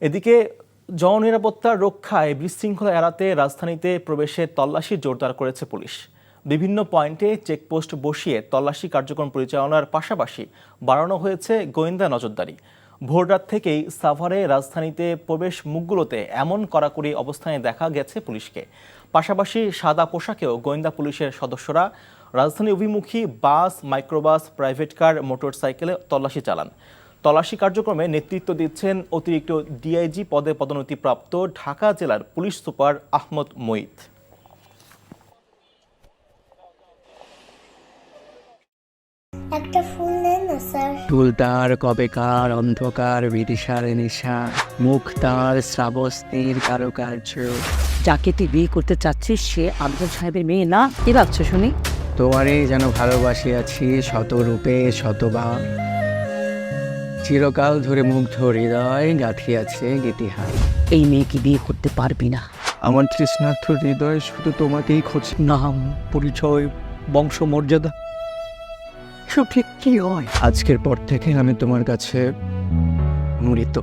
এদিকে জননিরাপত্তা রক্ষায় বিশৃঙ্খলা এড়াতে রাজধানীতে প্রবেশে তল্লাশি জোরদার করেছে পুলিশ। বিভিন্ন পয়েন্টে চেকপোস্ট বসিয়ে তল্লাশি কার্যক্রম পরিচালনার পাশাপাশি বাড়ানো হয়েছে গোয়েন্দা নজরদারি। ভোররাত থেকেই সাভারে রাজধানীতে প্রবেশ মুখগুলোতে এমন কড়াকড়ি অবস্থানে দেখা গেছে পুলিশকে। পাশাপাশি সাদা পোশাকেও গোয়েন্দা পুলিশের সদস্যরা রাজধানী অভিমুখী বাস, মাইক্রোবাস, প্রাইভেট কার, মোটরসাইকেলে তল্লাশি চালান। তল্লাশি কার্যক্রমে নেতৃত্ব দিচ্ছেন অতিরিক্ত ডিআইজি পদে পদোন্নতিপ্রাপ্ত ঢাকা জেলার পুলিশ সুপার আহমদ মঈদ। একটা ফুল দেন না স্যার। চুল তার কবেকার অন্ধকার বিদিশার নেশা, মুখ তার শ্রাবস্তির কারুকার্য। যাকে তুই বিয়ে করতে চাচ্ছিস সে আফজাল সাহেবের মেয়ে না? কি ভাবছো শুনি? তোমারই যেন ভালোবাসিয়াছি শতরূপে শতবার, চিরকাল ধরে মুগ্ধ হৃদয় গাঁথিয়াছে গীতিহার। এই মেয়েকে বিয়ে করতে পারবি না। আমার তৃষ্ণার্থ হৃদয় শুধু তোমাকেই খোঁজে। নাম, পরিচয়, বংশমর্যাদা সব ঠিক কি হয়? আজকের পর থেকে আমি তোমার কাছে মৃত।